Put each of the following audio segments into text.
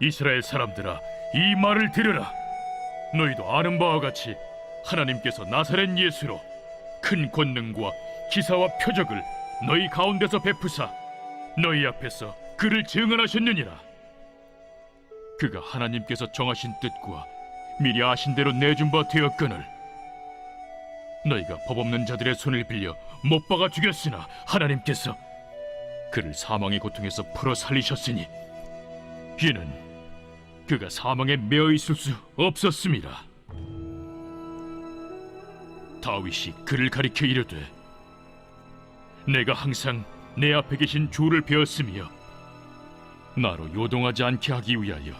이스라엘 사람들아, 이 말을 들으라. 너희도 아는 바와 같이 하나님께서 나사렛 예수로 큰 권능과 기사와 표적을 너희 가운데서 베푸사 너희 앞에서 그를 증언하셨느니라. 그가 하나님께서 정하신 뜻과 미리 아신 대로 내준 바 되었거늘 너희가 법 없는 자들의 손을 빌려 못 박아 죽였으나 하나님께서 그를 사망의 고통에서 풀어 살리셨으니 이는 그가 사망에 매어 있을 수 없었음이라. 다윗이 그를 가리켜 이르되 내가 항상 내 앞에 계신 주를 배웠으며 나로 요동하지 않게 하기 위하여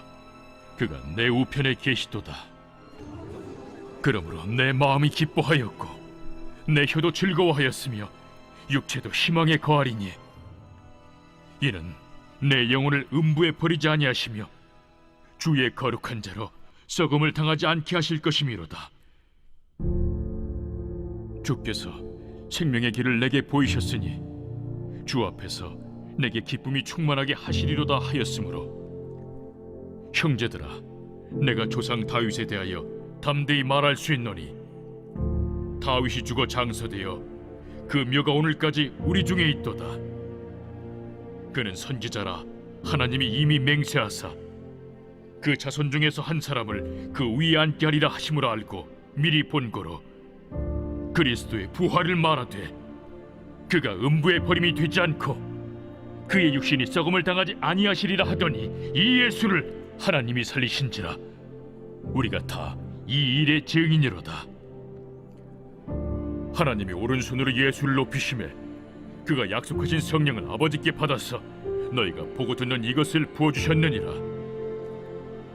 그가 내 우편에 계시도다. 그러므로 내 마음이 기뻐하였고 내 혀도 즐거워하였으며 육체도 희망에 거하리니 이는 내 영혼을 음부에 버리지 아니하시며 주의 거룩한 자로 썩음을 당하지 않게 하실 것이미로다. 주께서 생명의 길을 내게 보이셨으니 주 앞에서 내게 기쁨이 충만하게 하시리로다 하였으므로 형제들아, 내가 조상 다윗에 대하여 담대히 말할 수 있노니 다윗이 죽어 장서되어 그 묘가 오늘까지 우리 중에 있도다. 그는 선지자라 하나님이 이미 맹세하사 그 자손 중에서 한 사람을 그 위에 앉게 하리라 하심으로 알고 미리 본고로 그리스도의 부활을 말하되 그가 음부의 버림이 되지 않고 그의 육신이 썩음을 당하지 아니하시리라 하더니 이 예수를 하나님이 살리신지라. 우리가 다 이 일의 증인이로다. 하나님이 오른손으로 예수를 높이시매 그가 약속하신 성령을 아버지께 받아서 너희가 보고 듣는 이것을 부어주셨느니라.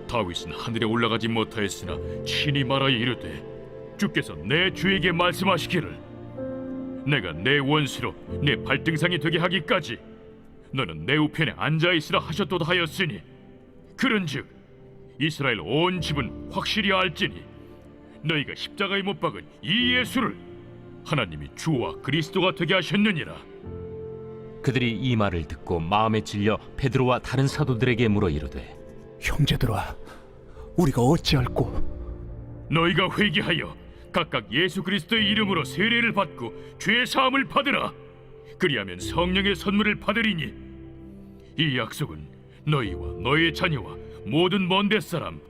다윗은 하늘에 올라가지 못하였으나 친히 말하여 이르되 주께서 내 주에게 말씀하시기를 내가 내 원수로 내 발등상이 되게 하기까지 너는 내 우편에 앉아있으라 하셨도다 하였으니 그런즉 이스라엘 온 집은 확실히 알지니 너희가 십자가에 못 박은 이 예수를 하나님이 주와 그리스도가 되게 하셨느니라. 그들이 이 말을 듣고 마음에 질려 베드로와 다른 사도들에게 물어 이르되 형제들아, 우리가 어찌할꼬? 너희가 회개하여 각각 예수 그리스도의 이름으로 세례를 받고 죄 사함을 받으라. 그리하면 성령의 선물을 받으리니 이 약속은 너희와 너희의 자녀와 모든 먼 데 사람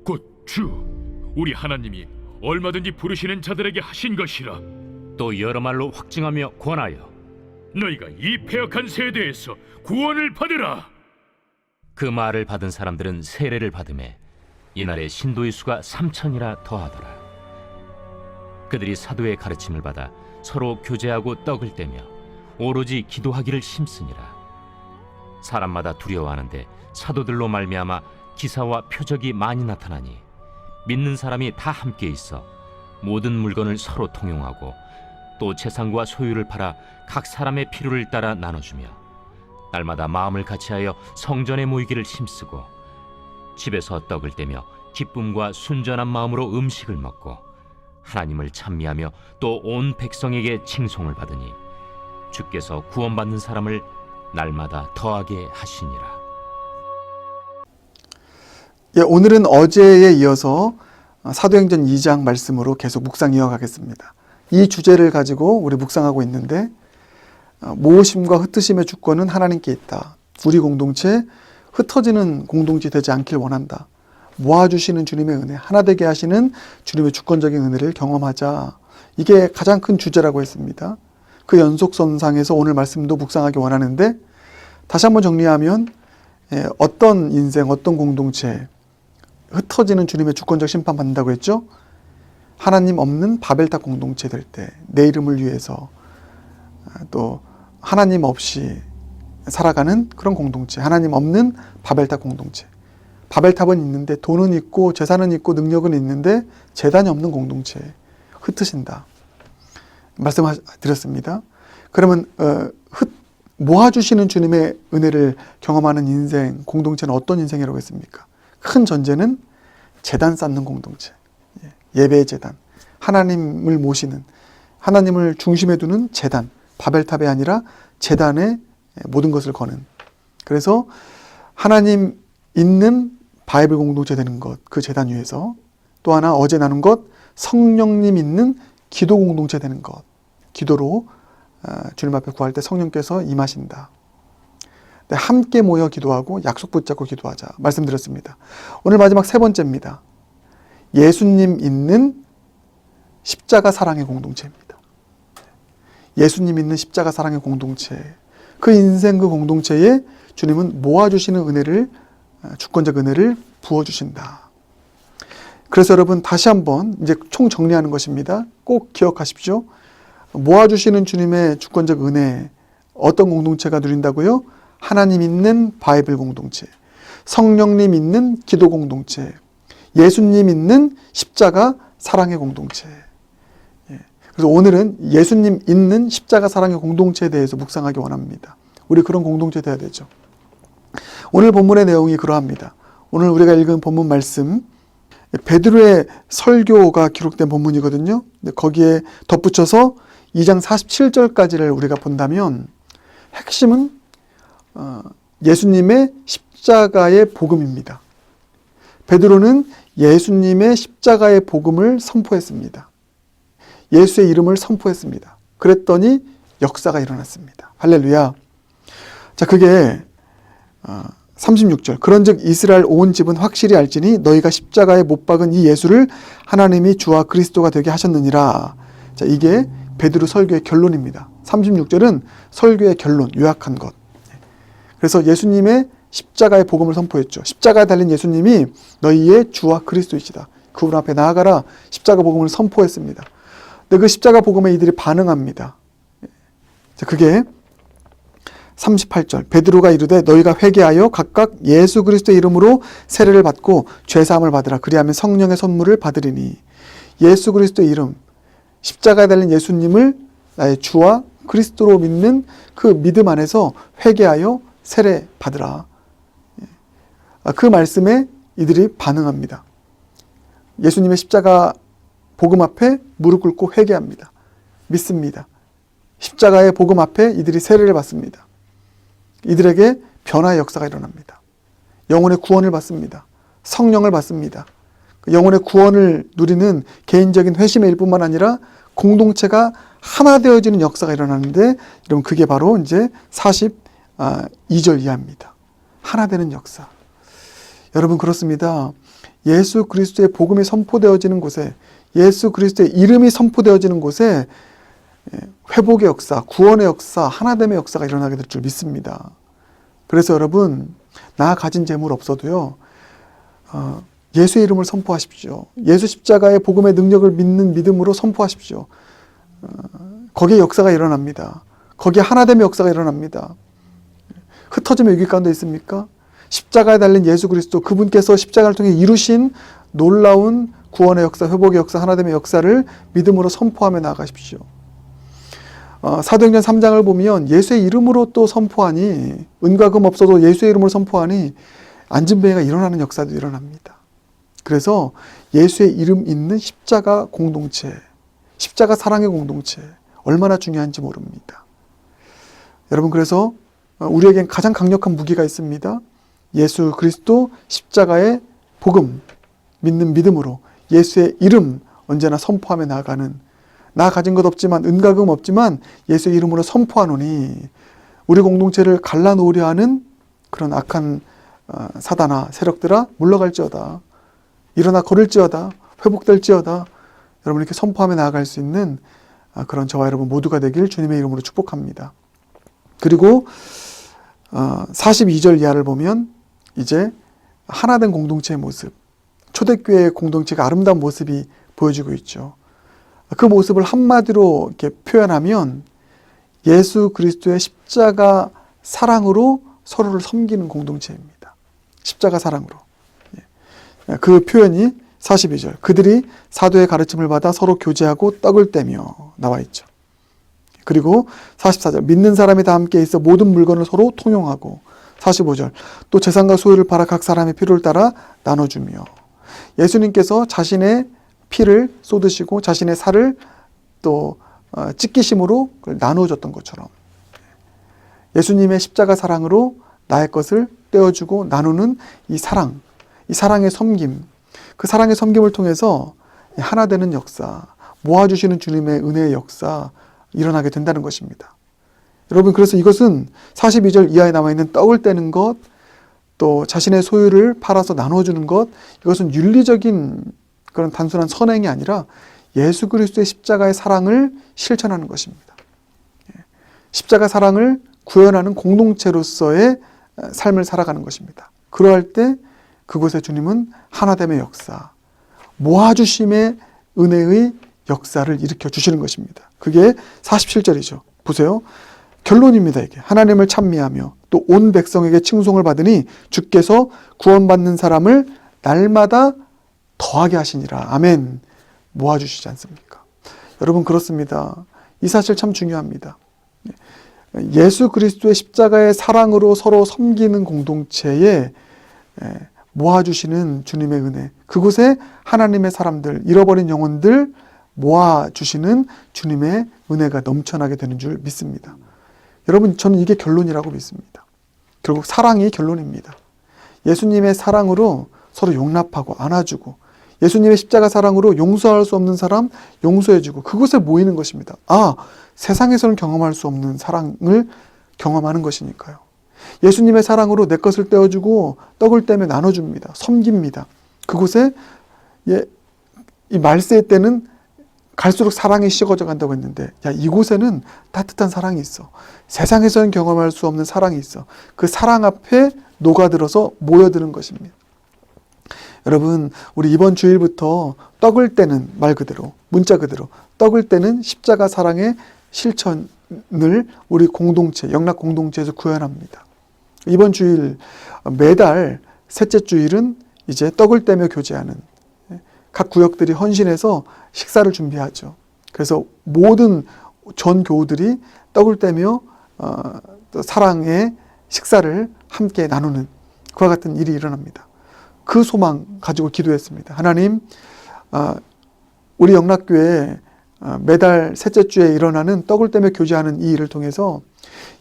곧 주 우리 하나님이 얼마든지 부르시는 자들에게 하신 것이라. 또 여러 말로 확증하며 권하여 너희가 이 패역한 세대에서 구원을 받으라. 그 말을 받은 사람들은 세례를 받음에 이날에 신도의 수가 3,000이라 더하더라. 그들이 사도의 가르침을 받아 서로 교제하고 떡을 떼며 오로지 기도하기를 힘쓰니라. 사람마다 두려워하는데 사도들로 말미암아 기사와 표적이 많이 나타나니 믿는 사람이 다 함께 있어 모든 물건을 서로 통용하고 또 재산과 소유를 팔아 각 사람의 필요를 따라 나눠주며 날마다 마음을 같이하여 성전에 모이기를 힘쓰고 집에서 떡을 떼며 기쁨과 순전한 마음으로 음식을 먹고 하나님을 찬미하며 또 온 백성에게 칭송을 받으니 주께서 구원받는 사람을 날마다 더하게 하시니라. 오늘은 어제에 이어서 사도행전 2장 말씀으로 계속 묵상 이어가겠습니다. 이 주제를 가지고 우리 묵상하고 있는데 모으심과 흩으심의 주권은 하나님께 있다. 우리 공동체 흩어지는 공동체 되지 않길 원한다. 모아주시는 주님의 은혜, 하나 되게 하시는 주님의 주권적인 은혜를 경험하자. 이게 가장 큰 주제라고 했습니다. 그 연속선상에서 오늘 말씀도 묵상하기 원하는데 다시 한번 정리하면 어떤 인생, 어떤 공동체 흩어지는 주님의 주권적 심판 받는다고 했죠? 하나님 없는 바벨탑 공동체 될 때 내 이름을 위해서 또 하나님 없이 살아가는 그런 공동체, 하나님 없는 바벨탑 공동체. 바벨탑은 있는데 돈은 있고 재산은 있고 능력은 있는데 재단이 없는 공동체 흩으신다. 말씀드렸습니다. 그러면 모아주시는 주님의 은혜를 경험하는 인생, 공동체는 어떤 인생이라고 했습니까? 큰 전제는 제단 쌓는 공동체, 예배의 제단, 하나님을 모시는, 하나님을 중심에 두는 제단, 바벨탑이 아니라 제단에 모든 것을 거는. 그래서 하나님 있는 바이블 공동체 되는 것, 그 제단 위에서. 또 하나 어제 나눈 것, 성령님 있는 기도 공동체 되는 것. 기도로 주님 앞에 구할 때 성령께서 임하신다. 네, 함께 모여 기도하고 약속 붙잡고 기도하자 말씀드렸습니다. 오늘 마지막 세 번째입니다. 예수님 있는 십자가 사랑의 공동체입니다. 예수님 있는 십자가 사랑의 공동체. 그 인생 그 공동체에 주님은 모아주시는 은혜를, 주권적 은혜를 부어주신다. 그래서 여러분 다시 한번 이제 총 정리하는 것입니다. 꼭 기억하십시오. 모아주시는 주님의 주권적 은혜, 어떤 공동체가 누린다고요? 하나님 있는 바이블 공동체, 성령님 있는 기도 공동체, 예수님 있는 십자가 사랑의 공동체. 그래서 오늘은 예수님 있는 십자가 사랑의 공동체에 대해서 묵상하기 원합니다. 우리 그런 공동체 돼야 되죠. 오늘 본문의 내용이 그러합니다. 오늘 우리가 읽은 본문 말씀, 베드로의 설교가 기록된 본문이거든요. 거기에 덧붙여서 2장 47절까지를 우리가 본다면 핵심은 예수님의 십자가의 복음입니다. 베드로는 예수님의 십자가의 복음을 선포했습니다. 예수의 이름을 선포했습니다. 그랬더니 역사가 일어났습니다. 할렐루야. 자, 그게 36절. 그런즉 이스라엘 온 집은 확실히 알지니 너희가 십자가에 못 박은 이 예수를 하나님이 주와 그리스도가 되게 하셨느니라. 자, 이게 베드로 설교의 결론입니다. 36절은 설교의 결론, 요약한 것. 그래서 예수님의 십자가의 복음을 선포했죠. 십자가에 달린 예수님이 너희의 주와 그리스도이시다. 그분 앞에 나아가라. 십자가 복음을 선포했습니다. 근데 그 십자가 복음에 이들이 반응합니다. 자, 그게 38절. 베드로가 이르되 너희가 회개하여 각각 예수 그리스도의 이름으로 세례를 받고 죄사함을 받으라. 그리하면 성령의 선물을 받으리니. 예수 그리스도의 이름, 십자가에 달린 예수님을 나의 주와 그리스도로 믿는 그 믿음 안에서 회개하여 세례 받으라. 그 말씀에 이들이 반응합니다. 예수님의 십자가 복음 앞에 무릎 꿇고 회개합니다. 믿습니다. 십자가의 복음 앞에 이들이 세례를 받습니다. 이들에게 변화의 역사가 일어납니다. 영혼의 구원을 받습니다. 성령을 받습니다. 영혼의 구원을 누리는 개인적인 회심의 일뿐만 아니라 공동체가 하나 되어지는 역사가 일어나는데, 여러분 그게 바로 이제 42절 이하입니다. 하나 되는 역사. 여러분 그렇습니다. 예수 그리스도의 복음이 선포되어지는 곳에, 예수 그리스도의 이름이 선포되어지는 곳에 회복의 역사, 구원의 역사, 하나됨의 역사가 일어나게 될 줄 믿습니다. 그래서 여러분, 나 가진 재물 없어도요, 예수의 이름을 선포하십시오. 예수 십자가의 복음의 능력을 믿는 믿음으로 선포하십시오. 거기에 역사가 일어납니다. 거기에 하나됨의 역사가 일어납니다. 흩어짐의 위기 가운데 있습니까? 십자가에 달린 예수 그리스도, 그분께서 십자가를 통해 이루신 놀라운 구원의 역사, 회복의 역사, 하나됨의 역사를 믿음으로 선포하며 나아가십시오. 사도행전 3장을 보면 예수의 이름으로 또 선포하니, 은과 금 없어도 예수의 이름으로 선포하니 안진뱅이가 일어나는 역사도 일어납니다. 그래서 예수의 이름 있는 십자가 공동체, 십자가 사랑의 공동체, 얼마나 중요한지 모릅니다. 여러분, 그래서 우리에겐 가장 강력한 무기가 있습니다. 예수 그리스도 십자가의 복음, 믿는 믿음으로 예수의 이름 언제나 선포하며 나아가는, 나 가진 것 없지만, 은과 금 없지만 예수의 이름으로 선포하노니 우리 공동체를 갈라놓으려 하는 그런 악한 사단아, 세력들아 물러갈지어다. 일어나 걸을지어다. 회복될지어다. 여러분 이렇게 선포하며 나아갈 수 있는 그런 저와 여러분 모두가 되길 주님의 이름으로 축복합니다. 그리고 42절 이하를 보면 이제 하나된 공동체의 모습, 초대교회의 공동체가 아름다운 모습이 보여지고 있죠. 그 모습을 한마디로 이렇게 표현하면 예수 그리스도의 십자가 사랑으로 서로를 섬기는 공동체입니다. 십자가 사랑으로. 그 표현이 42절. 그들이 사도의 가르침을 받아 서로 교제하고 떡을 떼며 나와 있죠. 그리고 44절. 믿는 사람이 다 함께 있어 모든 물건을 서로 통용하고. 45절. 또 재산과 소유를 팔아 각 사람의 필요를 따라 나눠주며. 예수님께서 자신의 피를 쏟으시고 자신의 살을 또 찢기심으로 그걸 나누어줬던 것처럼 예수님의 십자가 사랑으로 나의 것을 떼어주고 나누는 이 사랑, 이 사랑의 섬김, 그 사랑의 섬김을 통해서 하나 되는 역사, 모아주시는 주님의 은혜의 역사 일어나게 된다는 것입니다. 여러분, 그래서 이것은 42절 이하에 남아있는 떡을 떼는 것, 또 자신의 소유를 팔아서 나눠주는 것, 이것은 윤리적인 그런 단순한 선행이 아니라 예수 그리스도의 십자가의 사랑을 실천하는 것입니다. 십자가 사랑을 구현하는 공동체로서의 삶을 살아가는 것입니다. 그러할 때 그곳에 주님은 하나됨의 역사, 모아주심의 은혜의 역사를 일으켜 주시는 것입니다. 그게 47절이죠. 보세요. 결론입니다. 이게 하나님을 찬미하며 또 온 백성에게 칭송을 받으니 주께서 구원받는 사람을 날마다 더하게 하시니라. 아멘. 모아주시지 않습니까? 여러분, 그렇습니다. 이 사실 참 중요합니다. 예수 그리스도의 십자가의 사랑으로 서로 섬기는 공동체에 모아주시는 주님의 은혜, 그곳에 하나님의 사람들, 잃어버린 영혼들 모아주시는 주님의 은혜가 넘쳐나게 되는 줄 믿습니다. 여러분, 저는 이게 결론이라고 믿습니다. 결국 사랑이 결론입니다. 예수님의 사랑으로 서로 용납하고 안아주고, 예수님의 십자가 사랑으로 용서할 수 없는 사람 용서해주고, 그곳에 모이는 것입니다. 세상에서는 경험할 수 없는 사랑을 경험하는 것이니까요. 예수님의 사랑으로 내 것을 떼어주고 떡을 떼며 나눠줍니다. 섬깁니다. 그곳에 이 말세의 때는 갈수록 사랑이 식어져 간다고 했는데, 이곳에는 따뜻한 사랑이 있어. 세상에서는 경험할 수 없는 사랑이 있어. 그 사랑 앞에 녹아들어서 모여드는 것입니다. 여러분, 우리 이번 주일부터 떡을 떼는, 말 그대로, 문자 그대로 떡을 떼는 십자가 사랑의 실천을 우리 공동체, 영락 공동체에서 구현합니다. 이번 주일, 매달 셋째 주일은 이제 떡을 떼며 교제하는, 각 구역들이 헌신해서 식사를 준비하죠. 그래서 모든 전 교우들이 떡을 떼며 사랑의 식사를 함께 나누는 그와 같은 일이 일어납니다. 그 소망 가지고 기도했습니다. 하나님, 우리 영락교회 매달 셋째 주에 일어나는 떡을 떼며 교제하는 이 일을 통해서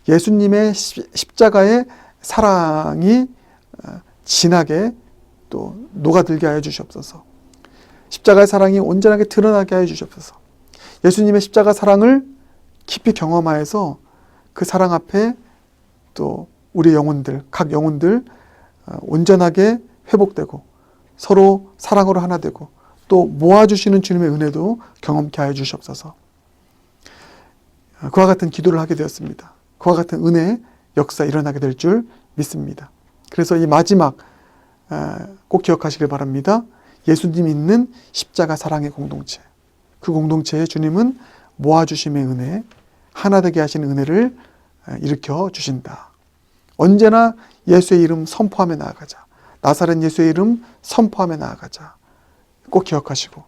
예수님의 십자가의 사랑이 진하게 또 녹아들게 하여 주시옵소서. 십자가의 사랑이 온전하게 드러나게 하여 주시옵소서. 예수님의 십자가 사랑을 깊이 경험하여서 그 사랑 앞에 또 우리 영혼들, 각 영혼들 온전하게 회복되고 서로 사랑으로 하나 되고 또 모아주시는 주님의 은혜도 경험케 하여 주시옵소서. 그와 같은 기도를 하게 되었습니다. 그와 같은 은혜의 역사 일어나게 될 줄 믿습니다. 그래서 이 마지막 꼭 기억하시길 바랍니다. 예수님 있는 십자가 사랑의 공동체, 그 공동체에 주님은 모아주심의 은혜, 하나 되게 하시는 은혜를 일으켜 주신다. 언제나 예수의 이름 선포하며 나아가자. 나사렛 예수의 이름 선포하며 나아가자. 꼭 기억하시고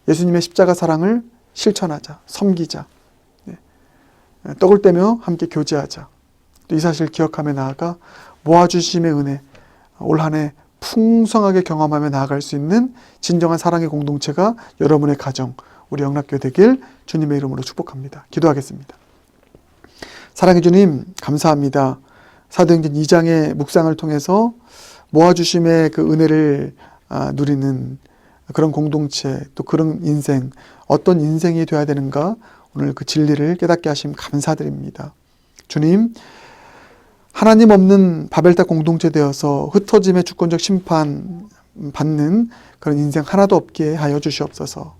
예수님의 십자가 사랑을 실천하자. 섬기자. 떡을 떼며 함께 교제하자. 또 이 사실을 기억하며 나아가 모아주심의 은혜, 올 한 해 풍성하게 경험하며 나아갈 수 있는 진정한 사랑의 공동체가 여러분의 가정, 우리 영락교회 되길 주님의 이름으로 축복합니다. 기도하겠습니다. 사랑의 주님, 감사합니다. 사도행전 2장의 묵상을 통해서 모아주심의 그 은혜를 누리는 그런 공동체, 또 그런 인생, 어떤 인생이 되어야 되는가, 오늘 그 진리를 깨닫게 하심 감사드립니다. 주님, 하나님 없는 바벨탑 공동체 되어서 흩어짐의 주권적 심판 받는 그런 인생 하나도 없게 하여 주시옵소서.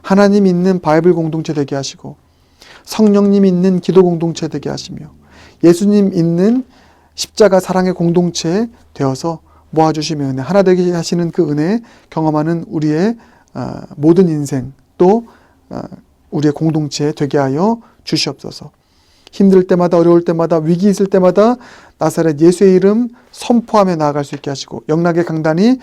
하나님 있는 바이블 공동체 되게 하시고 성령님 있는 기도 공동체 되게 하시며 예수님 있는 십자가 사랑의 공동체 되어서 모아주시며 은혜, 하나 되게 하시는 그 은혜 경험하는 우리의 모든 인생 또 우리의 공동체 되게 하여 주시옵소서. 힘들 때마다 어려울 때마다 위기 있을 때마다 나사렛 예수의 이름 선포하며 나아갈 수 있게 하시고 영락의 강단이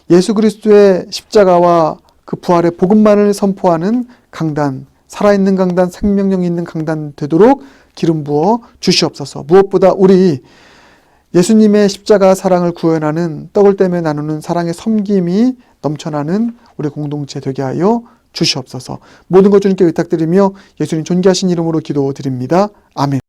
예수 그리스도의 십자가와 그 부활의 복음만을 선포하는 강단, 살아있는 강단, 생명력 있는 강단 되도록 기름 부어 주시옵소서. 무엇보다 우리 예수님의 십자가 사랑을 구현하는 떡을 떼며 나누는 사랑의 섬김이 넘쳐나는 우리 공동체 되게 하여 주시옵소서. 모든 것 주님께 의탁드리며 예수님 존귀하신 이름으로 기도드립니다. 아멘.